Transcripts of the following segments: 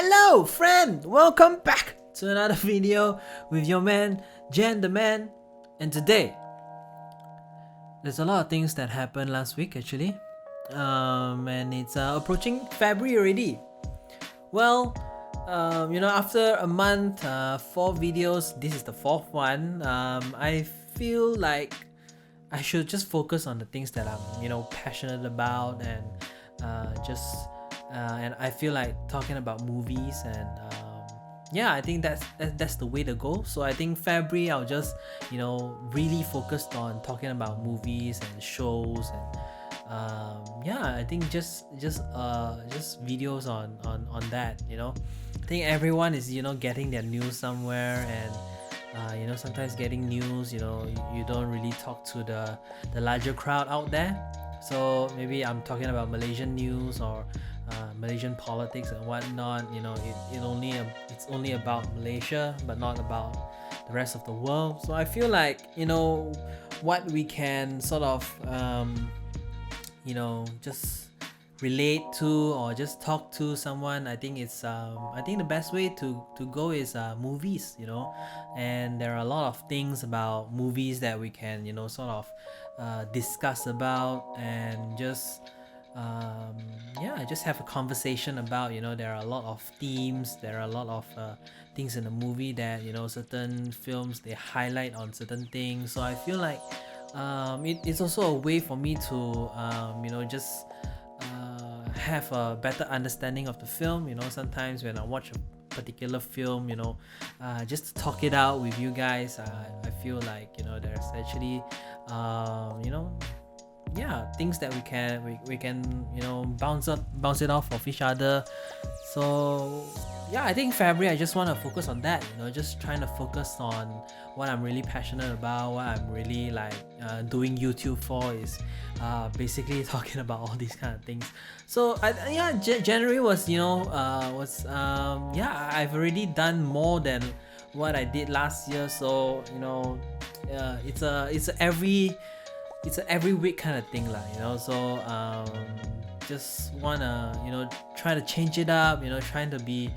Hello friend, welcome back to another video with your man Jen the man. And today there's a lot of things that happened last week actually, and it's approaching February already. Well, after a month, 4 videos, this is the 4th one. I feel like I should just focus on the things that I'm passionate about, and and I feel like talking about movies, and I think that's the way to go. So I think February I'll just really focused on talking about movies and shows, and I think just videos on that. I think everyone is getting their news somewhere, and sometimes getting news, you don't really talk to the larger crowd out there. So maybe I'm talking about Malaysian news or Malaysian politics and whatnot. It's only about Malaysia, but not about the rest of the world. So I feel like what we can sort of just relate to or just talk to someone. I think the best way to go is movies. And there are a lot of things about movies that we can sort of discuss about, and just have a conversation about. There are a lot of themes, there are a lot of things in the movie that certain films they highlight on certain things. So I feel like it's also a way for me to just have a better understanding of the film. Sometimes when I watch a particular film, just to talk it out with you guys, I feel like there's actually things that we can bounce it off of each other. So I think February I just want to focus on that, just trying to focus on what I'm really passionate about, what I'm really like doing YouTube for is basically talking about all these kind of things. So January was I've already done more than what I did last year. So it's a every week kind of thing so just wanna try to change it up, trying to be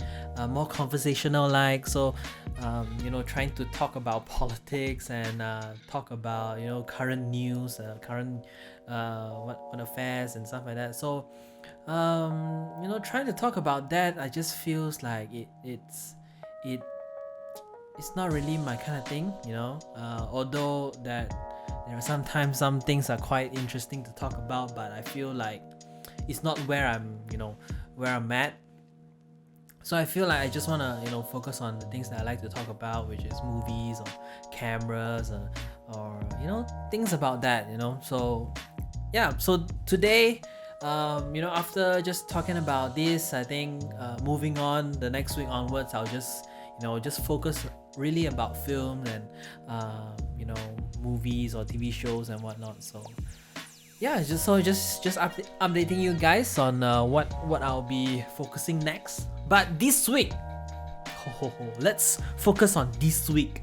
more conversational, like so trying to talk about politics and talk about current news, current what affairs and stuff like that. So trying to talk about that, I just feels like it's not really my kind of thing, although that there are sometimes some things are quite interesting to talk about, but I feel like it's not where I'm at. So I feel like I just want to focus on the things that I like to talk about, which is movies or cameras, or things about that. So so today, after just talking about this, I think moving on the next week onwards, I'll just focus really about film and movies or TV shows and whatnot. So just updating you guys on what I'll be focusing next. But this week, let's focus on this week.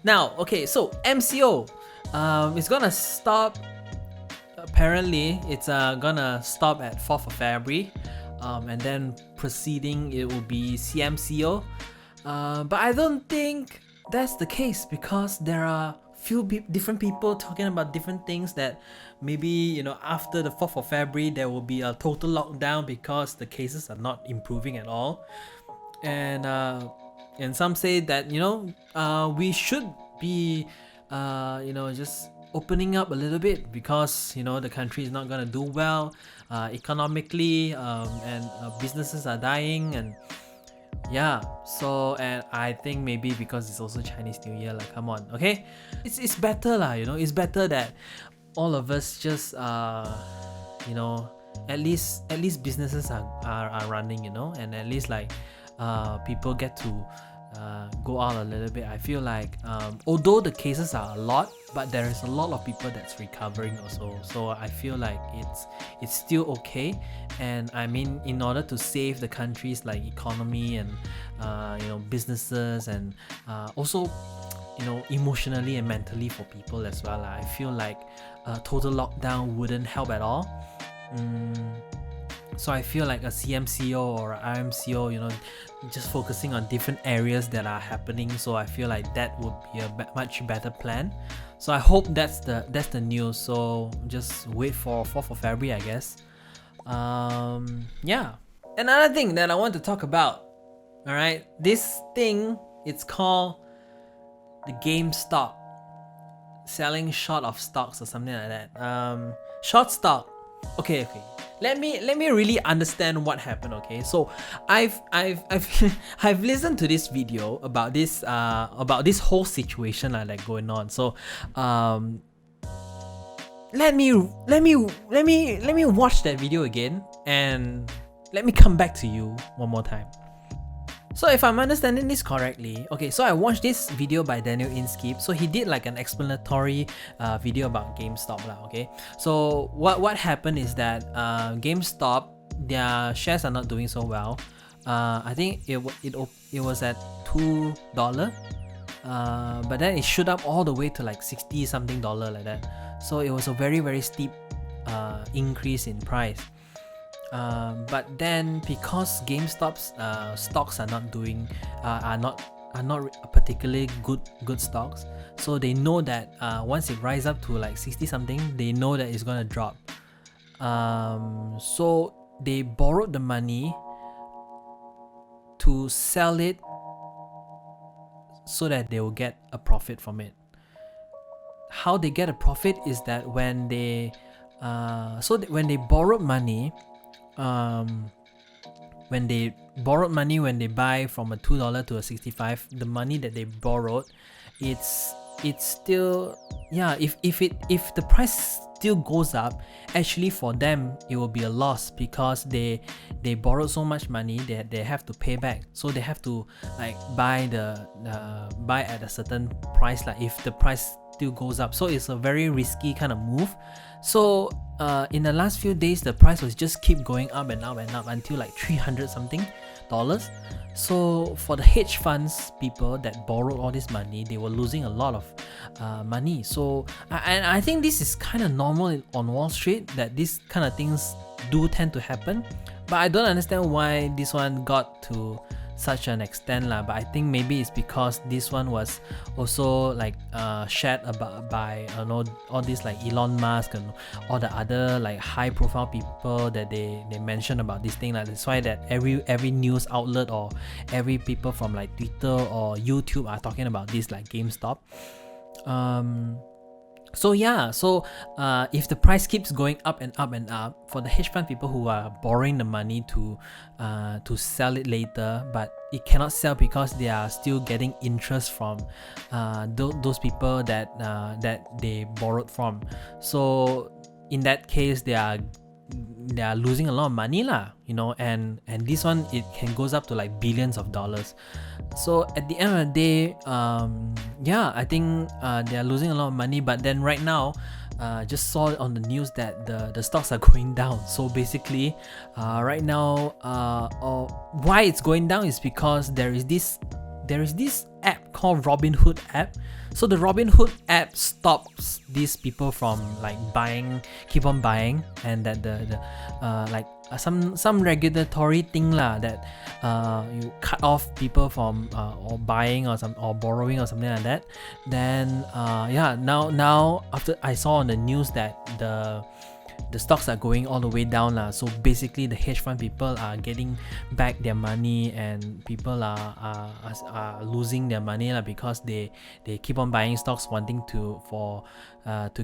Now, okay, so MCO is gonna stop. Apparently, it's gonna stop at 4th of February, and then proceeding it will be CMCO. But I don't think that's the case, because there are few different people talking about different things, that maybe after the 4th of February there will be a total lockdown because the cases are not improving at all, and some say that we should be just opening up a little bit, because the country is not gonna do well economically, and businesses are dying, and and I think maybe because it's also Chinese New Year, like come on, okay, it's better lah, it's better that all of us just at least businesses are running, and at least like people get to go out a little bit. I feel like although the cases are a lot, but there is a lot of people that's recovering also. So I feel like it's still okay. And I mean, in order to save the country's like economy and businesses, and also emotionally and mentally for people as well, I feel like a total lockdown wouldn't help at all. So I feel like a CMCO or a RMCO, you know, just focusing on different areas that are happening. So I feel like that would be a much better plan. So I hope that's the news. So just wait for 4th of February, I guess. Yeah. Another thing that I want to talk about. All right, this thing, it's called the GameStop selling short of stocks or something like that. Short stock. Okay. Let me really understand what happened. Okay, so I've I've listened to this video about this whole situation like going on. So let me watch that video again and let me come back to you one more time. So if I'm understanding this correctly, okay, so I watched this video by Daniel Inskip. So he did like an explanatory video about GameStop lah, okay? So what happened is that GameStop, their shares are not doing so well. I think it was at $2, but then it shoot up all the way to like 60 something dollar like that. So it was a very steep increase in price. But then because GameStop's stocks are not doing are not particularly good stocks, so they know that once it rise up to like 60 something, they know that it's gonna drop. So they borrowed the money to sell it so that they will get a profit from it. How they get a profit is that when they when they borrowed money, when they buy from a $2 to a 65, the money that they borrowed, it's still, yeah, if the price still goes up, actually for them it will be a loss because they borrowed so much money that they have to pay back. So they have to like buy buy at a certain price, like if the price still goes up. So it's a very risky kind of move. So in the last few days, the price was just keep going up and up and up until like $300 something. So for the hedge funds people that borrowed all this money, they were losing a lot of money. So and I think this is kind of normal on Wall Street, that these kind of things do tend to happen. But I don't understand why this one got to such an extent lah. But I think maybe it's because this one was also like shared about by all these like Elon Musk and all the other like high profile people that they mentioned about this thing. Like that's why that every news outlet or every people from like Twitter or YouTube are talking about this like GameStop. So yeah, if the price keeps going up and up and up, for the hedge fund people who are borrowing the money to sell it later, but it cannot sell because they are still getting interest from those people that they borrowed from. So in that case, they are losing a lot of money lah, and this one, it can goes up to like billions of dollars. So at the end of the day, yeah, I think they are losing a lot of money. But then right now, just saw on the news that the stocks are going down. So basically, right now, why it's going down is because there is this app called Robinhood app. So the Robinhood app stops these people from like keep on buying, and that like some regulatory thing lah, that you cut off people from or buying or borrowing or something like that. Then yeah, now after I saw on the news that the stocks are going all the way down lah. So basically the hedge fund people are getting back their money, and people are losing their money lah, because they keep on buying stocks wanting to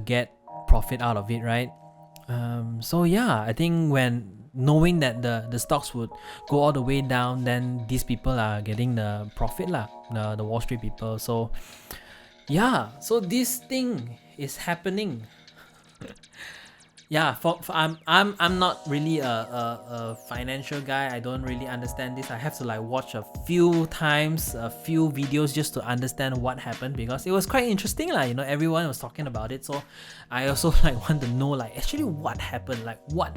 get profit out of it, right? So yeah, I think when knowing that the stocks would go all the way down, then these people are getting the profit lah, the Wall Street people. So yeah, so this thing is happening. Yeah, for I'm not really a financial guy. I don't really understand this. I have to like watch a few videos just to understand what happened, because it was quite interesting lah. Everyone was talking about it. So I also like want to know like actually what happened, like what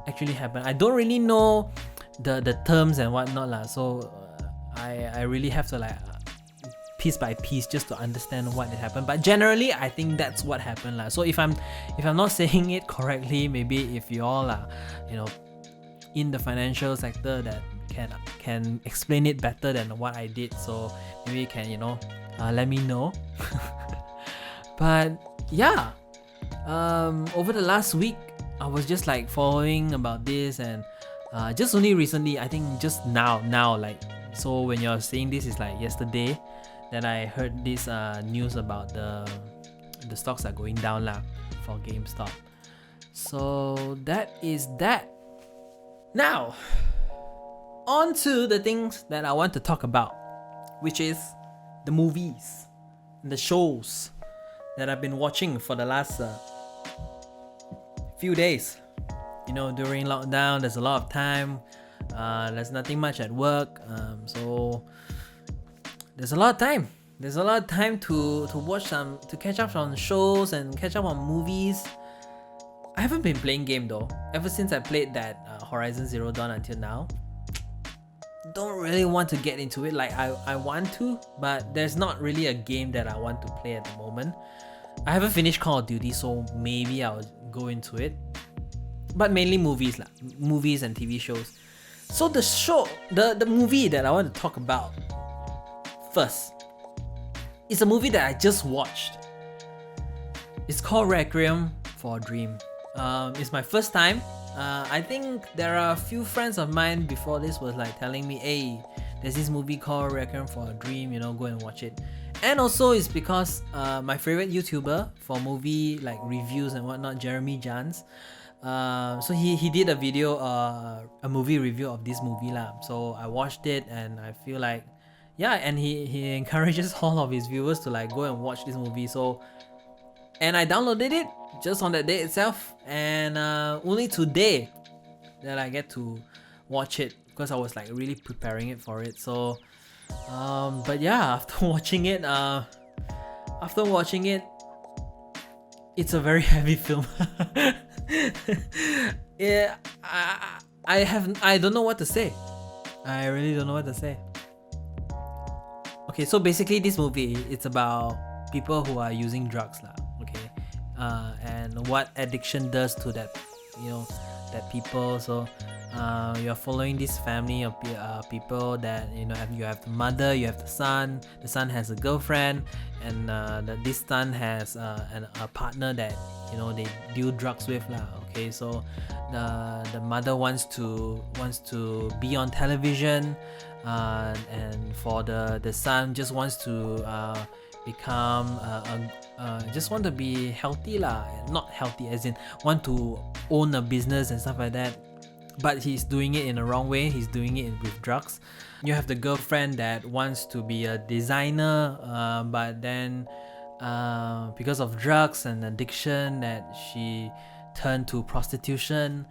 actually happened. I don't really know the terms and whatnot lah. So I really have to like piece by piece just to understand what had happened. But generally, I think that's what happened lah. So if I'm not saying it correctly, maybe if you all are in the financial sector that can explain it better than what I did. So maybe you can, let me know. But yeah, over the last week, I was just like following about this, and just only recently, I think just now, like, so when you're saying this is like yesterday that I heard this news about the stocks are going down lah for GameStop. So that is that. Now, on to the things that I want to talk about, which is the movies and the shows that I've been watching for the last few days. During lockdown, there's a lot of time. There's nothing much at work, so there's a lot of time. There's a lot of time to watch to catch up on shows and catch up on movies. I haven't been playing game though. Ever since I played that Horizon Zero Dawn until now, don't really want to get into it. Like I want to, but there's not really a game that I want to play at the moment. I haven't finished Call of Duty, so maybe I'll go into it. But mainly movies lah, movies and TV shows. So the movie that I want to talk about first is a movie that I just watched. It's called Requiem for a Dream. It's my first time. I think there are a few friends of mine before this was like telling me, hey, there's this movie called Requiem for a Dream, go and watch it. And also it's because my favorite YouTuber for movie like reviews and whatnot, Jeremy Jans, so he did a video, a movie review of this movie lah. So I watched it and I feel like, yeah, and he encourages all of his viewers to like go and watch this movie. So, and I downloaded it just on that day itself, and only today that I get to watch it, because I was like really preparing it for it. So but yeah, after watching it, it's a very heavy film. Yeah, I don't know what to say. I really don't know what to say. Okay, so basically this movie, it's about people who are using drugs lah. Okay, and what addiction does to that, that people. So you're following this family of people that you have the mother, you have the son. The son has a girlfriend, and this son has a partner that they deal drugs with lah. Okay, so the mother wants to be on television, and for the son just wants to become just want to be healthy lah. Not healthy as in want to own a business and stuff like that. But he's doing it in the wrong way. He's doing it with drugs. You have the girlfriend that wants to be a designer, but then because of drugs and addiction, that she turned to prostitution,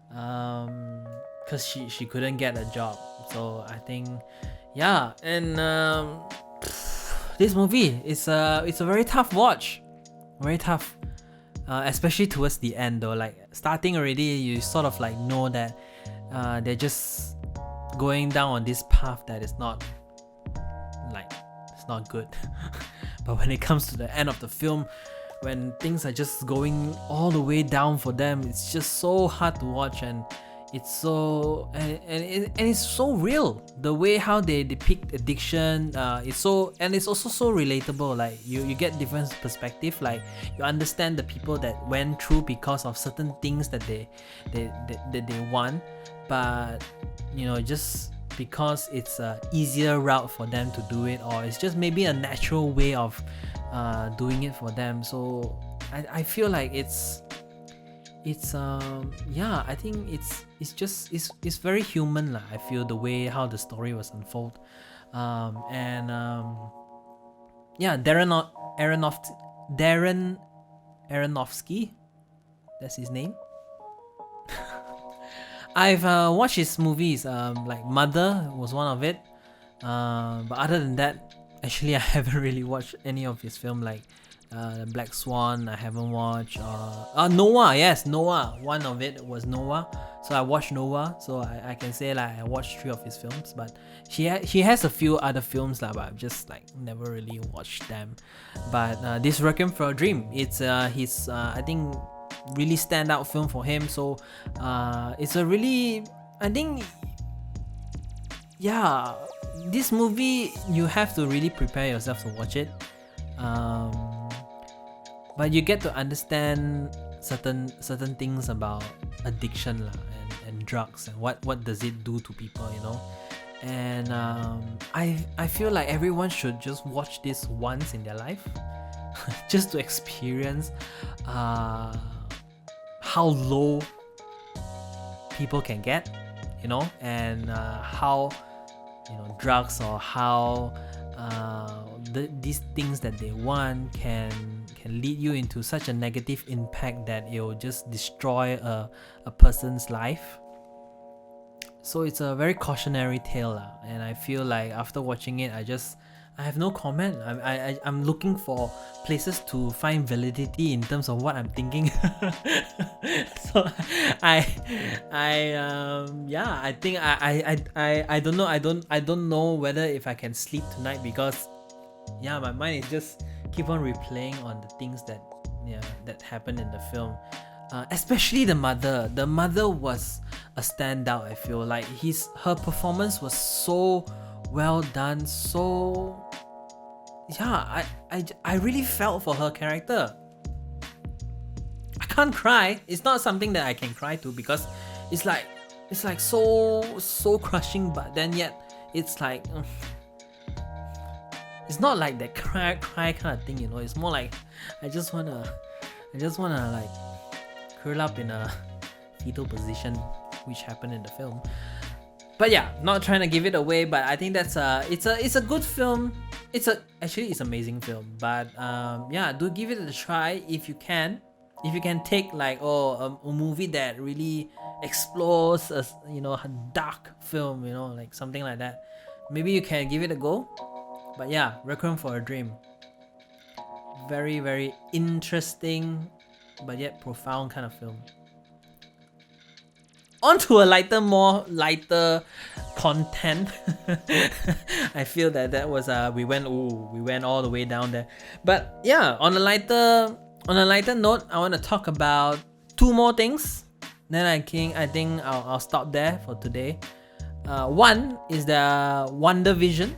because she couldn't get a job. So I think, yeah, and this movie is it's a very tough watch, very tough. Especially towards the end though, like starting already, you sort of like know that they're just going down on this path that is not it's not good. But when it comes to the end of the film, when things are just going all the way down for them, it's just so hard to watch, and it's so and it's so real, the way how they depict addiction. It's also so relatable. Like you get different perspective, like you understand the people that went through because of certain things that they want, but just because it's a easier route for them to do it, or it's just maybe a natural way of doing it for them. So I feel like it's yeah, I think it's very human lah. I feel the way how the story was unfold, and yeah, Darren Aronofsky, that's his name. I've watched his movies, like Mother was one of it, but other than that, actually I haven't really watched any of his film, like Black Swan I haven't watched, Noah, yes, Noah, one of it was Noah, so I watched Noah, so I can say like I watched 3 of his films. But he has a few other films lah, but I've just like never really watched them. But this Requiem for a Dream, it's his I think really standout film for him. So it's a really I think, yeah, this movie, you have to really prepare yourself to watch it. But you get to understand certain things about addiction lah, and drugs, and what does it do to people, you know. And I feel like everyone should just watch this once in their life, just to experience how low people can get, you know, and how, you know, drugs, or how these things that they want can lead you into such a negative impact that it will just destroy a person's life. So it's a very cautionary tale lah, and I feel like after watching it, I have no comment. I'm looking for places to find validity in terms of what I'm thinking. So I think I don't know. I don't know whether if I can sleep tonight, because yeah, my mind is just keep on replaying on the things that happened in the film. Especially the mother. The mother was a standout. I feel like her performance was so well done. So yeah, I really felt for her character. I can't cry. It's not something that I can cry to, because it's like so crushing, but then yet it's like it's not like that cry kind of thing, you know. It's more like I just wanna like curl up in a fetal position, which happened in the film. But yeah, not trying to give it away, but I think that's it's a good film. It's an amazing film. But yeah, do give it a try if you can. If you can take like a movie that really explores a dark film, you know, like something like that, maybe you can give it a go. But yeah, Requiem for a Dream, very very interesting but yet profound kind of film. On to a more lighter content. I feel that was we went all the way down there. But yeah, on a lighter note, I want to talk about two more things. Then I think I'll stop there for today. One is the WandaVision.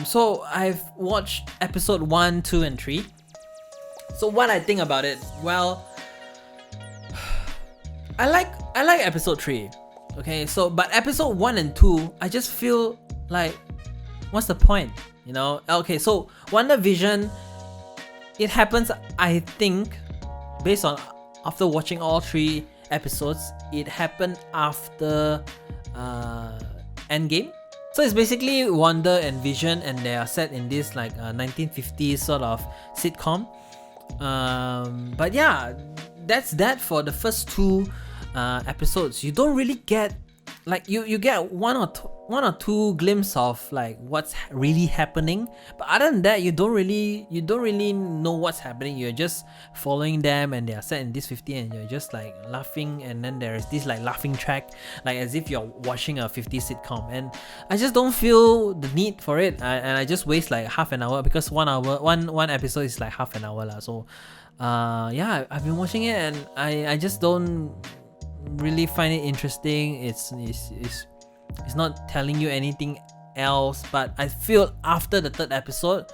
So I've watched episode 1, 2, and 3. So what I think about it, well, I like episode 3. Okay, so but episode 1 and 2, I just feel like, what's the point? You know? Okay, so WandaVision, it happens, I think, based on after watching all 3 episodes, it happened after Endgame. So it's basically Wanda and Vision, and they are set in this like 1950s sort of sitcom. But yeah, that's that for the first 2 episodes. You don't really get like you get one or two glimpses of like what's really happening, but other than that, you don't really know what's happening. You're just following them, and they are set in this 50, and you're just like laughing, and then there's this like laughing track, like as if you're watching a 50s sitcom. And I just don't feel the need for it, and I just waste like half an hour, because one episode is like half an hour lah. So yeah, I've been watching it, and I just don't really find it interesting. It's not telling you anything else. But I feel after the 3rd episode,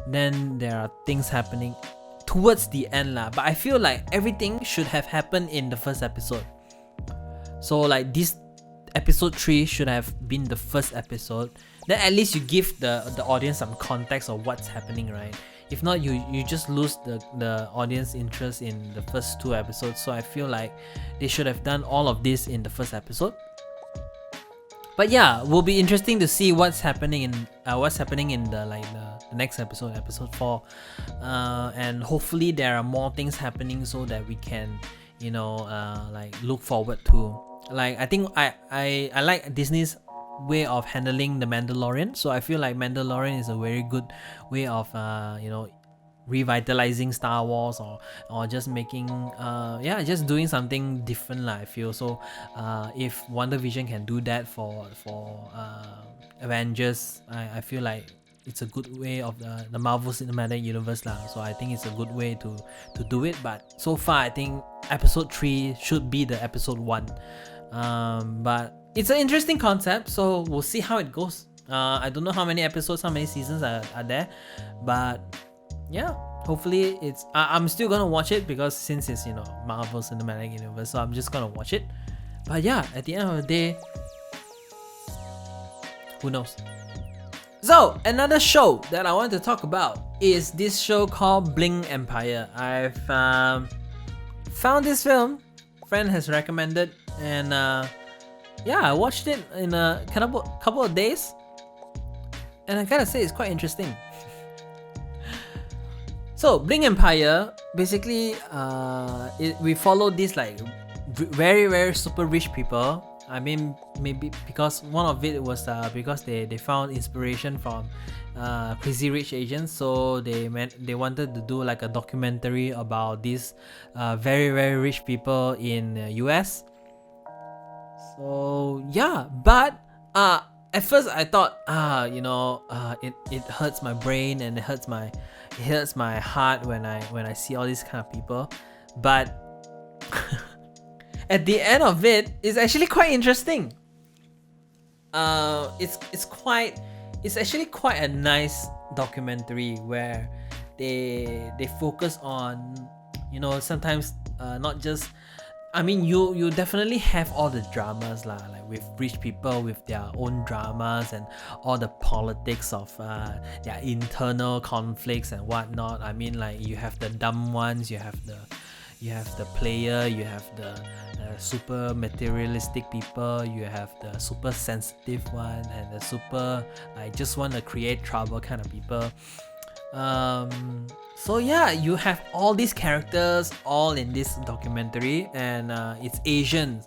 then there are things happening towards the end lah. But I feel like everything should have happened in the 1st episode. So like this episode 3 should have been the 1st episode. Then at least you give the audience some context of what's happening, right? If not, you just lose the audience interest in the first 2 episodes. So I feel like they should have done all of this in the 1st episode. But yeah, will be interesting to see what's happening in the next episode, episode 4, and hopefully there are more things happening so that we can like look forward to. Like I think I like Disney's way of handling the Mandalorian. So I feel like Mandalorian is a very good way of revitalizing Star Wars, or just making just doing something different lah, I feel. So if WandaVision can do that for Avengers, I feel like it's a good way of the Marvel Cinematic Universe lah. So I think it's a good way to do it. But so far I think episode 3 should be the episode 1. But it's an interesting concept, so we'll see how it goes. I don't know how many episodes, how many seasons are there, but yeah, hopefully it's. I'm still gonna watch it because since it's Marvel Cinematic Universe, so I'm just gonna watch it. But yeah, at the end of the day, who knows? So another show that I want to talk about is this show called Bling Empire. I've found this film, friend has recommended, and yeah, I watched it in a couple of days, and I gotta say it's quite interesting. So Bling Empire, basically, we follow these like very super rich people. I mean, maybe because one of it was because they found inspiration from Crazy Rich Asians, so they wanted to do like a documentary about these very rich people in US. So yeah, but at first I thought it hurts my brain and it hurts my heart when I see all these kind of people, but at the end of it, it's actually quite interesting. It's actually quite a nice documentary where they focus on sometimes not just. I mean, you definitely have all the dramas lah, like with rich people with their own dramas and all the politics of their internal conflicts and whatnot. I mean, like you have the dumb ones, you have the player, you have the super materialistic people, you have the super sensitive one, and the super like just want to create trouble kind of people. So yeah, you have all these characters all in this documentary, and it's Asian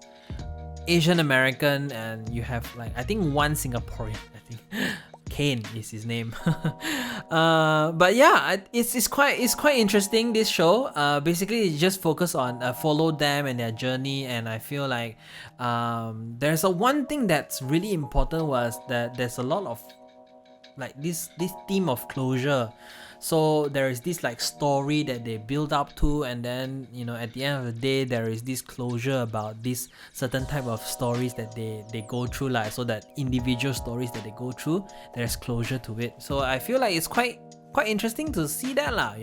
American, and you have like I think one Singaporean. I think Kane is his name. But yeah, it's quite interesting, this show. Basically it just focus on follow them and their journey, and I feel like there's a one thing that's really important was that there's a lot of like this theme of closure. So there is this like story that they build up to, and then at the end of the day there is this closure about this certain type of stories that they go through, like so that individual stories that they go through, there's closure to it. So I feel like it's quite interesting to see that lah,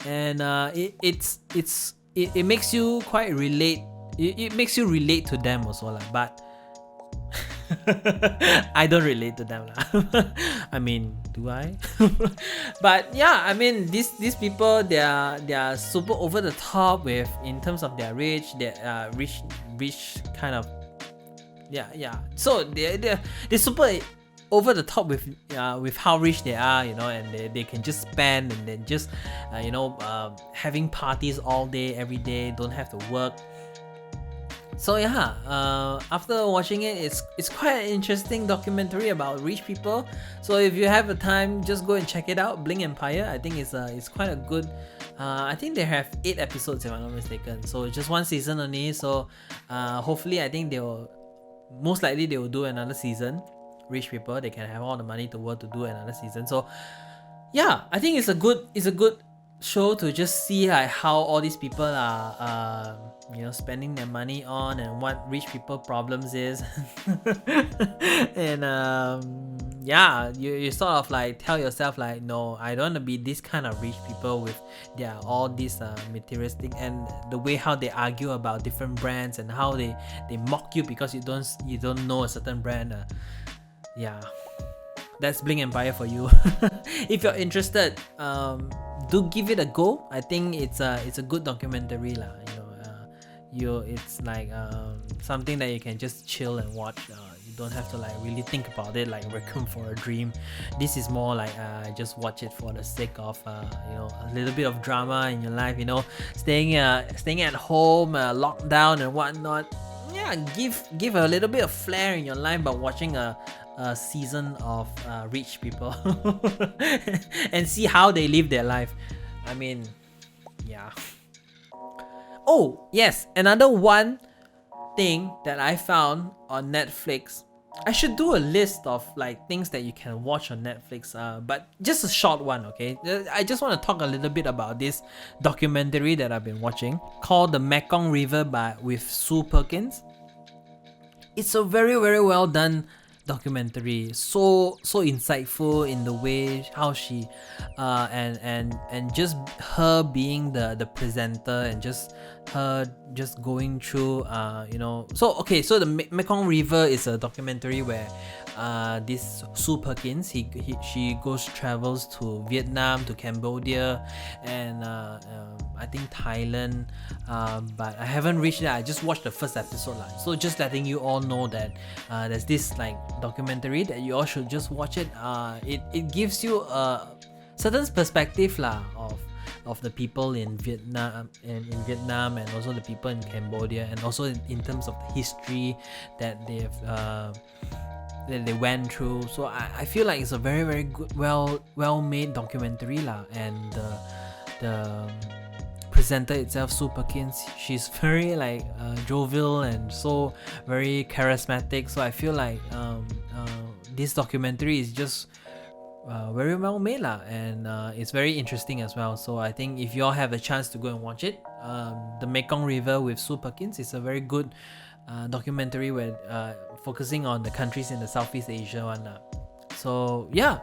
and it makes you quite relate. It makes you relate to them also lah, but I don't relate to them lah. I mean, do I? But yeah, I mean these people, they are super over the top with in terms of their rich kind of so they're super over the top with how rich they are, and they can just spend and then just having parties all day every day, don't have to work. So yeah, after watching it, it's quite an interesting documentary about rich people. So if you have the time, just go and check it out. Bling Empire. I think it's quite a good. I think they have 8 episodes if I'm not mistaken. So it's just one season only. So hopefully I think most likely they will do another season. Rich people, they can have all the money to work to do another season. So yeah, I think it's a good show to just see like how all these people are spending their money on, and what rich people problems is. And yeah, you sort of like tell yourself like, no, I don't want to be this kind of rich people with all these materialistic, and the way how they argue about different brands and how they mock you because you don't know a certain brand. Yeah, that's Bling Empire for you. If you're interested, do give it a go. I think it's a good documentary lah. It's like something that you can just chill and watch. You don't have to like really think about it like Requiem for a Dream. This is more like just watch it for the sake of a little bit of drama in your life. Staying at home, locked down and whatnot. Yeah, give a little bit of flair in your life by watching a season of rich people and see how they live their life. I mean, yeah. Oh yes, another one thing that I found on Netflix. I should do a list of like things that you can watch on Netflix, but just a short one, okay? I just want to talk a little bit about this documentary that I've been watching called The Mekong River with Sue Perkins. it's a very well done documentary. So insightful in the way how she and just her being the presenter, and just her just going through so okay, so the Mekong River is a documentary where this Sue Perkins, she travels to Vietnam, to Cambodia, and I think Thailand, but I haven't reached that. I just watched the first episode lah. So just letting you all know that there's this like documentary that you all should just watch it. It gives you a certain perspective lah of the people in Vietnam and also the people in Cambodia, and also in terms of the history that they went through. So I feel like it's a very good, well made documentary lah. And the presenter itself, Sue Perkins, she's very like jovial and so very charismatic. So I feel like this documentary is just very well made lah, and it's very interesting as well. So I think if you all have a chance to go and watch it, the Mekong River with Sue Perkins is a very good documentary where focusing on the countries in the Southeast Asia one. So yeah,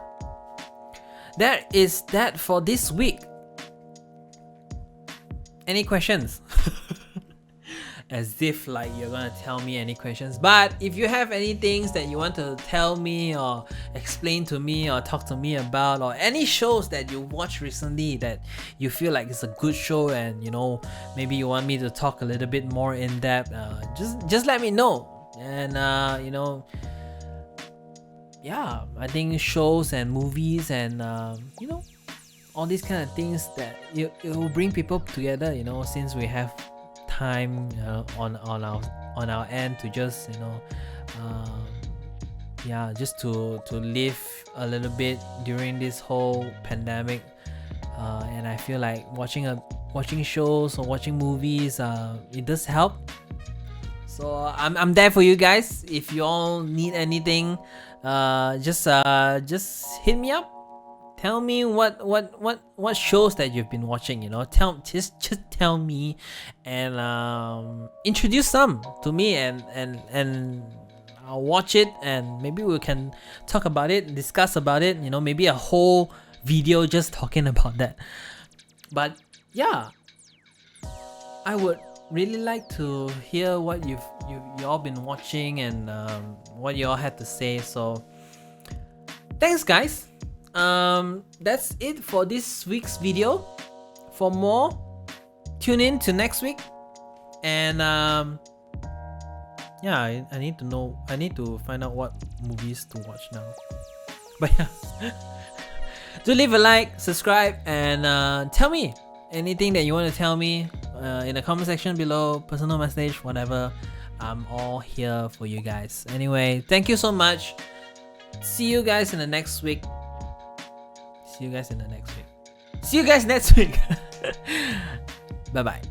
that is that for this week. Any questions? As if like you're gonna tell me any questions. But if you have any things that you want to tell me or explain to me or talk to me about, or any shows that you watched recently that you feel like it's a good show, and maybe you want me to talk a little bit more in depth, just let me know. And yeah, I think shows and movies and all these kind of things that it will bring people together, since we have time on our end to just just to live a little bit during this whole pandemic, and I feel like watching shows or watching movies, it does help. So I'm there for you guys. If you all need anything, just hit me up. Tell me what shows that you've been watching. Just tell me, and introduce some to me, and I'll watch it, and maybe we can talk about it, discuss about it. Maybe a whole video just talking about that. But yeah, I would really like to hear what you all been watching, and what you all had to say. So thanks guys. That's it for this week's video. For more, tune in to next week. And I need to find out what movies to watch now. But yeah, do leave a like, subscribe, and tell me anything that you want to tell me in the comment section below, personal message, whatever. I'm all here for you guys. Anyway, thank you so much. See you guys in the next week. See you guys next week. Bye bye.